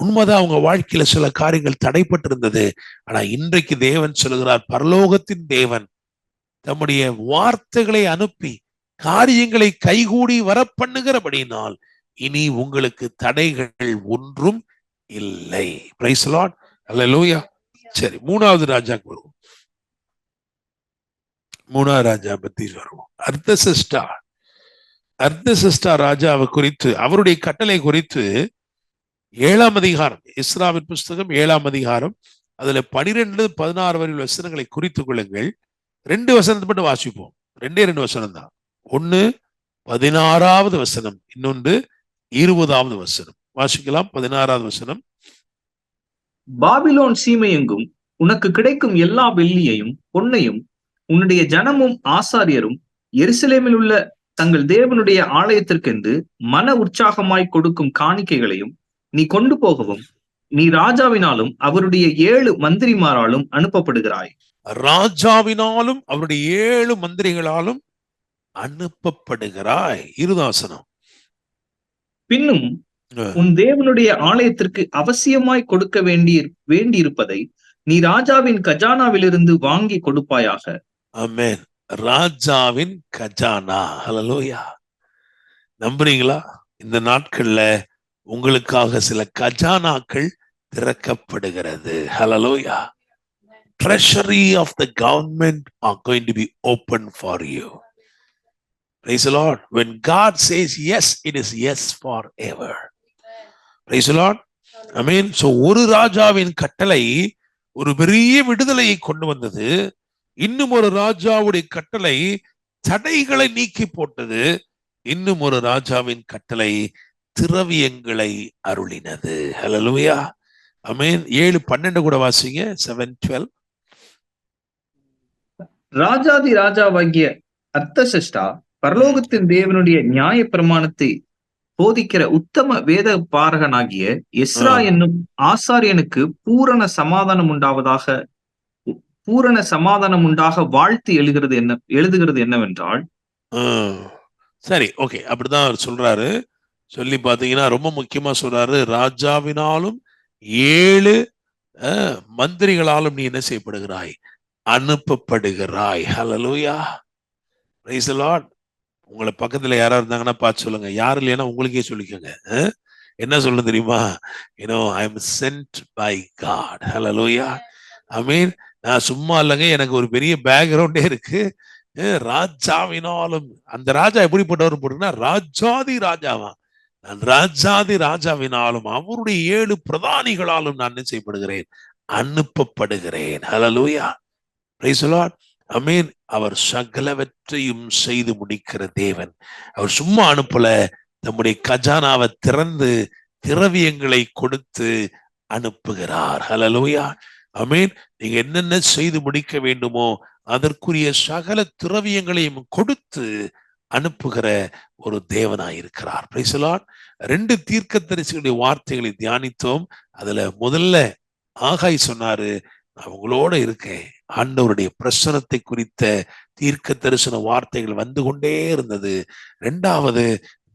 உண்மைதான், அவங்க வாழ்க்கையில சில காரியங்கள் தடைப்பட்டு இருந்தது. ஆனா இன்றைக்கு தேவன் சொல்லுகிறார், பரலோகத்தின் தேவன் தம்முடைய வார்த்தைகளை அனுப்பி காரியங்களை கைகூடி வர பண்ணுகிறபடினால் இனி உங்களுக்கு தடைகள் ஒன்றும் இல்லை. Praise the Lord. அல்லேலூயா. சரி, 3வது ராஜாக்கு வருவோம். 3வது ராஜா பத்தி வருவோம். அர்தசஷ்டா ராஜாவை குறித்து, அவருடைய கட்டளை குறித்து 7ஆம் அதிகாரம், எஸ்ராவின் புஸ்தகம் 7ஆம் அதிகாரம், அதுல 12-16 வரை வசனங்களை குறித்துக் கொள்ளுங்கள். 2 வசனத்தை மட்டும் வாசிப்போம். 2 வசனம் தான். ஒன்னு 16வது வசனம், இன்னொன்று 20வது வசனம். வாசிக்கலாம். 16வது வசனம். பாபிலோன் சீமையெங்கும் உனக்கு கிடைக்கும் எல்லா வெள்ளியையும் பொன்னையும் உன்னுடைய ஜனமும் ஆசாரியரும் எருசலேமில் உள்ள தங்கள் தேவனுடைய ஆலயத்திற்கென்று மன உற்சாகமாய் கொடுக்கும் காணிக்கைகளையும் நீ கொண்டு போகவும் நீ ராஜாவினாலும் அவருடைய 7 மந்திரிமாராலும் அனுப்பப்படுகிறாய். ராஜாவினாலும் அவருடைய 7 மந்திரிகளாலும் அனுப்பப்படுகிறாய். 20வது வசனம். பின்னும் உன் தேவனுடைய ஆலயத்திற்கு அவசியமாய் கொடுக்க வேண்டியிருப்பதை நீ ராஜாவின் கஜானாவிலிருந்து வாங்கி கொடுப்பாயாக. ஆமென். ராஜாவின் கஜானா. ஹல்லேலூயா. நம்புறீங்களா? இந்த நாட்கள்ல உங்களுக்காக சில கஜானாக்கள் திறக்கப்படுகிறது. ஹல்லேலூயா. Treasury of the government are going to be open for you. Praise the Lord. When God says yes, it is yes forever. Praise the Lord. Amen. So ஒரு ராஜாவின் கட்டளை ஒரு பெரிய விடுதலையை கொண்டு வந்தது. இன்னும் ஒரு ராஜாவுடைய கட்டளை தடைகளை நீக்கி போட்டது. இன்னும் ஒரு ராஜாவின் கட்டளை திரவியங்களை அருளினது. ஹல்லேலூயா. ஆமென். 7:12 கூட வாசிங்க. 7:12. ராஜாதி ராஜாவாகிய அர்தசஷ்டா பரலோகத்தின் தேவனுடைய நியாய பிரமாணத்தை போதிக்கிற உத்தம வேத பாரகனாகிய எஸ்ரா என்னும் ஆசாரியனுக்கு பூரண சமாதானம் உண்டாக வாழ்த்து எழுதுகிறது என்னவென்றால், சரி, ஓகே, அப்படிதான் அவர் சொல்றாரு. சொல்லி பாத்தீங்கன்னா ரொம்ப முக்கியமா சொல்றாரு, ராஜாவினாலும் 7 மந்திரிகளாலும் நீ என்ன செய்யப்படுகிறாய்? அனுப்பப்படுகிறாய். ஹல்லேலூயா, பிரைஸ் தி லார்ட். உங்களை பக்கத்துல யாரா இருந்தாங்கன்னா பார்த்து சொல்லுங்க. யாரும் இல்லைன்னா உங்களுக்கே சொல்லிக்கோங்க. என்ன சொல்ல தெரியுமா? I am sent by God. Hallelujah, amen. நான் சும்மா இல்லைங்க, எனக்கு ஒரு பெரிய பேக்ரவுண்டே இருக்கு. ராஜாவினாலும், அந்த ராஜா எப்படிப்பட்டவர் போட்டுன்னா, ராஜாதி ராஜாவா, நான் ராஜாதி ராஜாவினாலும் அவருடைய 7 பிரதானிகளாலும் நான் என்ன செய்யப்படுகிறேன்? அனுப்பப்படுகிறேன். ஹல்லேலூயா, பிரைஸ் தி லார்ட், ஆமென். அவர் சகலவற்றையும் செய்து முடிக்கிற தேவன். அவர் சும்மா அனுப்பல, நம்முடைய கஜானாவை திறந்து திரவியங்களை கொடுத்து அனுப்புகிறார். ஹல்லேலூயா, ஆமென். நீங்க என்னென்ன செய்து முடிக்க வேண்டுமோ அதற்குரிய சகல திரவியங்களையும் கொடுத்து அனுப்புகிற ஒரு தேவனாய் இருக்கிறார். Price the Lord. 2 தீர்க்கதரிசிகளுடைய வார்த்தைகளை தியானித்தோம். அதுல முதல்ல ஆகாய் சொன்னாரு, நான் உங்களோட இருக்கேன். ஆண்டவருடைய பிரசனத்தை குறித்த தீர்க்க தரிசன வார்த்தைகள் வந்து கொண்டே இருந்தது. 2வது,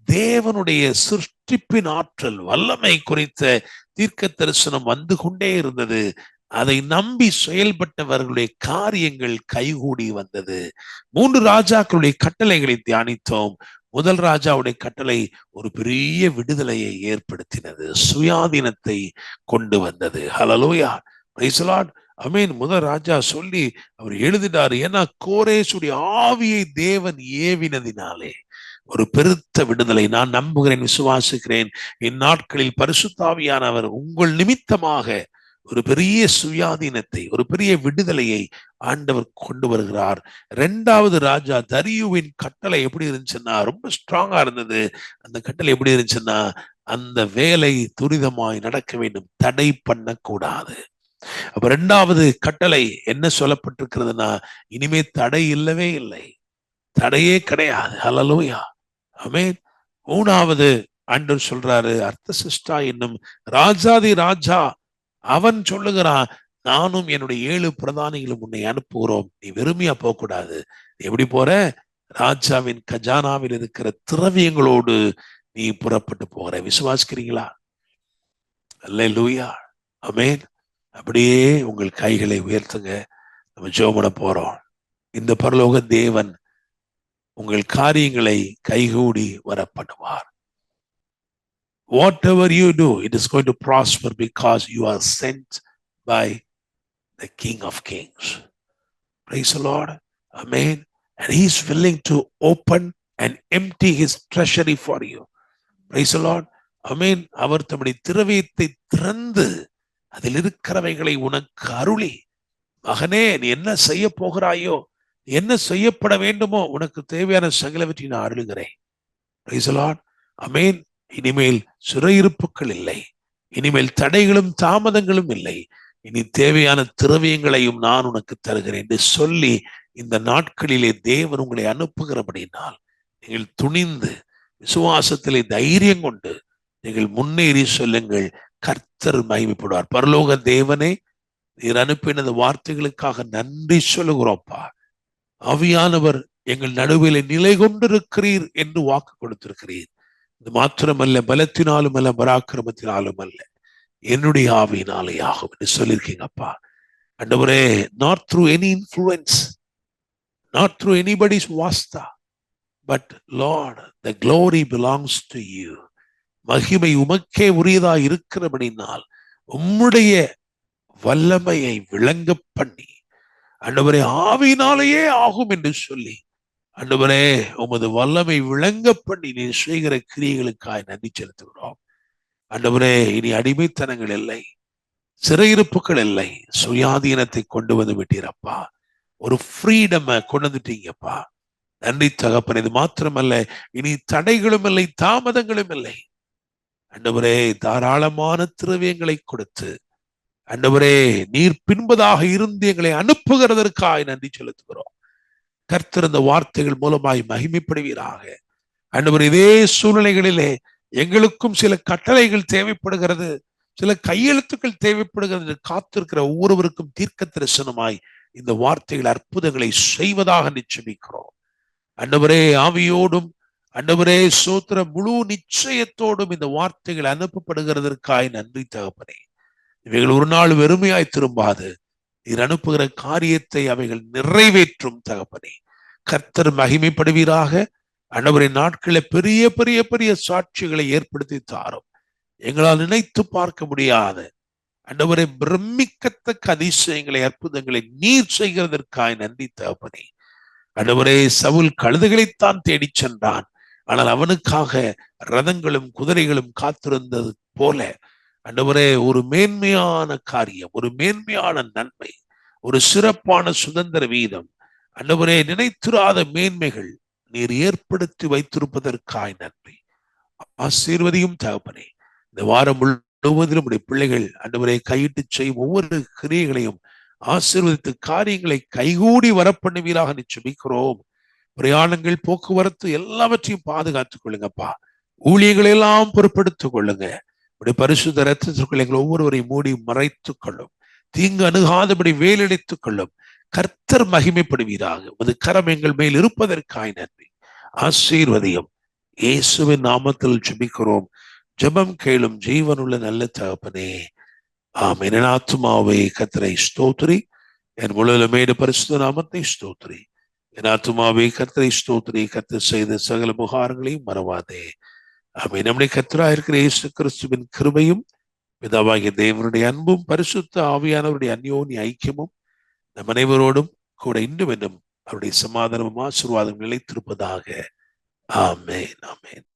தேவனுடைய சிருஷ்டிப்பின் ஆற்றல் வல்லமை குறித்த தீர்க்க தரிசனம் வந்து கொண்டே இருந்தது. அதை நம்பி செயல்பட்டவர்களுடைய காரியங்கள் கைகூடி வந்தது. 3 ராஜாக்களுடைய கட்டளைகளை தியானித்தோம். முதல் ராஜாவுடைய கட்டளை ஒரு பெரிய விடுதலையை ஏற்படுத்தினது, சுயாதீனத்தை கொண்டு வந்தது. ஹல்லேலூயா, பிரைஸ் தி லார்ட், ஆமென். முதல் ராஜா சொல்லி அவர் எழுதினார், ஏன்னா கோரேசுடைய ஆவியை தேவன் ஏவினதினாலே ஒரு பெருத்த விடுதலை. நான் நம்புகிறேன், விசுவாசிக்கிறேன், இந்நாட்களில் பரிசுத்தாவியானவர் உங்கள் நிமித்தமாக ஒரு பெரிய சுயாதீனத்தை, ஒரு பெரிய விடுதலையை ஆண்டவர் கொண்டு வருகிறார். 2வது ராஜா தரியுவின் கட்டளை எப்படி இருந்துச்சுன்னா ரொம்ப ஸ்ட்ராங்கா இருந்தது. அந்த கட்டளை எப்படி இருந்துச்சுன்னா, அந்த வேலை துரிதமாய் நடக்க வேண்டும், தடை பண்ணக்கூடாது. அப்ப 2வது கட்டளை என்ன சொல்லப்பட்டிருக்கிறதுனா, இனிமே தடை இல்லவே இல்லை, தடையே கிடையாது. ஹல்லேலூயா, ஆமென். 3வது ஆண்டவர் சொல்றாரு, அர்த்தசிஷ்டா என்னும் ராஜாதி ராஜா அவன் சொல்லுகிறான், நானும் என்னுடைய 7 பிரதானிகளும் உன்னை அனுப்புகிறோம், நீ வெறுமையா போக கூடாது. எப்படி போற? ராஜாவின் கஜானாவில் இருக்கிற திரவியங்களோடு நீ புறப்பட்டு போகிற. விசுவாசிக்கிறீங்களா? அல்லேலூயா, ஆமென். அப்படியே உங்கள் கைகளை உயர்த்துங்க, நம்ம ஜெபம் பண்ண போறோம். இந்த பரலோக தேவன் உங்கள் காரியங்களை கைகூடி வர பண்ணுவார். Whatever you do, it is going to prosper because you are sent by the King of Kings. Praise the Lord, amen. And he is willing to open and empty his treasury for you. Praise the Lord, amen. அவர் தம்முடைய திரவியத்தை திறந்து அதில் இருக்கிறவைகளை உனக்கு அருளி, மகனே நீ என்ன செய்ய போகிறாயோ, என்ன செய்யப்பட வேண்டுமோ, உனக்கு தேவையான சகலவற்றை நான் அருளுகிறேன். Praise the Lord, amen. இனிமேல் சிறையிருப்புகள் இல்லை, இனிமேல் தடைகளும் தாமதங்களும் இல்லை, இனி தேவையான திரவியங்களையும் நான் உனக்கு தருகிறேன் என்று சொல்லி இந்த நாட்களிலே தேவன் உங்களை அனுப்புகிறபடினால் நீங்கள் துணிந்து விசுவாசத்திலே தைரியம் கொண்டு நீங்கள் முன்னேறி சொல்லுங்கள், கர்த்தர் மகிமைப்படுவார். பரலோக தேவனே, நீர் அனுப்பினது வார்த்தைகளுக்காக நன்றி சொல்லுகிறோம்ப்பா. ஆவியானவர் எங்கள் நடுவில் நிலை கொண்டிருக்கிறீர் என்று வாக்கு கொடுத்திருக்கிறீர். இது மாத்திரமல்ல, பலத்தினாலும் அல்ல, பராக்கிரமத்தினாலும் அல்ல, என்னுடைய ஆவியினாலே ஆகும் என்று சொல்லியிருக்கீங்கப்பா. ஆண்டவரே, not through any influence, not through anybody's wasta, but Lord, the glory belongs to you. மகிமை உமக்கே உரியதா இருக்கிறபடினால் உம்முடைய வல்லமையை விளங்க பண்ணி, ஆண்டவரே, ஆவியினாலேயே ஆகும் என்று சொல்லி, ஆண்டவரே, உமது வல்லமை விளங்க பண்ணி நீ செய்கிற கிரியைகளுக்காய் நன்றி செலுத்துகிறோம். ஆண்டவரே, இனி அடிமைத்தனங்கள் இல்லை, சிறையிருப்புகள் இல்லை, சுயாதீனத்தை கொண்டு வந்து விட்டீரப்பா. ஒரு ஃப்ரீடம் கொண்டு வந்துட்டீங்கப்பா. நன்றி தகப்பன். இது மாத்திரமல்ல, இனி தடைகளும் இல்லை, தாமதங்களும் இல்லை. ஆண்டவரே, தாராளமான திரவியங்களை கொடுத்து, ஆண்டவரே, நீர் பின்பதாக இருந்து எங்களை அனுப்புகிறதற்காய் நன்றி செலுத்துகிறோம். கர்த்தர் இந்த வார்த்தைகள் மூலமாய் மகிமைப்படுவீராக. ஆண்டவர், இதே சூழ்நிலைகளிலே எங்களுக்கும் சில கட்டளைகள் தேவைப்படுகிறது, சில கையெழுத்துக்கள் தேவைப்படுகிறது. காத்திருக்கிற ஒவ்வொருவருக்கும் தீர்க்க தரிசனமாய் இந்த வார்த்தைகள் அற்புதங்களை செய்வதாக நிச்சயிக்கிறோம். ஆண்டவரே, ஆவியோடும் ஆண்டவரே ஸ்தோத்திர, முழு நிச்சயத்தோடும் இந்த வார்த்தைகள் அனுப்பப்படுகிறதற்காய் நன்றி தகப்பனே. இவைகள் ஒரு நாள் வெறுமையாய் திரும்பாது. நீர் அனுப்புகிற காரியத்தை அவைகள் நிறைவேற்றும் தகப்பனே. கர்த்தர் மகிமைப்படுவீராக. ஆண்டவரின் நாட்களை பெரிய பெரிய பெரிய சாட்சிகளை ஏற்படுத்தி தாரும். எங்களால் நினைத்து பார்க்க முடியாத ஆண்டவரை பிரமிக்கத்தக்க அதிசயங்களை, அற்புதங்களை நீர் செய்கிறதற்காய் நன்றி தகப்பனே. ஆண்டவரே, சவுல் கழுதைகளைத்தான் தேடி சென்றான், ஆனால் அவனுக்காக ரதங்களும் குதிரைகளும் காத்திருந்தது போல ஆண்டவரே, ஒரு மேன்மையான காரியம், ஒரு மேன்மையான நன்மை, ஒரு சிறப்பான சுதந்திர வீதம், ஆண்டவரே நினைத்திராத மேன்மைகள் நீர் ஏற்படுத்தி வைத்திருப்பதற்காய் நன்றி. ஆசீர்வதியும் தகப்பனே. இந்த வாரம் முழுவதிலும் உடைய பிள்ளைகள் ஆண்டவரே கையிட்டு செய்யும் ஒவ்வொரு கிரியைகளையும் ஆசீர்வதித்து காரியங்களை கைகூடி வரப்பண்ணுவீராக நிச்சயிக்கிறோம். பிரயாணங்கள், போக்குவரத்து எல்லாவற்றையும் பாதுகாத்துக் கொள்ளுங்கப்பா. ஊழியங்களை எல்லாம் பொறுப்படுத்திக் கொள்ளுங்க. உடைய பரிசுத்த இரத்தத்திற்குள் எங்கள் ஒவ்வொருவரையும் மூடி மறைத்துக் கொள்ளும். தீங்கு அணுகாதபடி வேலடைத்துக் கொள்ளும். கர்த்தர் மகிமைப்படுவீராக. உமது கரம் எங்கள் மேல் இருப்பதற்காய் நன்றி. ஆசீர்வதியும். இயேசுவின் நாமத்தில் ஜெபிக்கிறோம். ஜெபம் கேளும் ஜீவனுள்ள நல்ல தகப்பனே, ஆமென். என் ஆத்துமாவே கர்த்தரை ஸ்தோத்திரி, என் முழுவதுமேடு பரிசுத்த நாமத்தை ஸ்தோத்திரி. என் ஆத்துமாவே கர்த்தரை ஸ்தோத்திரி, கர்த்தர் செய்த சகல உபகாரங்களையும் மறவாதே. ஆமென். நம்முடைய கர்த்தராக இருக்கிற இயேசு கிறிஸ்துவின் கிருபையும் பிதாவாகிய தேவனுடைய அன்பும் பரிசுத்த ஆவியானவருடைய அந்யோன்ய ஐக்கியமும் நம் அனைவரோடும் கூட இன்னும் அவருடைய சமாதானமும் ஆசீர்வாதம் நிலைத்திருப்பதாக. ஆமென், ஆமென்.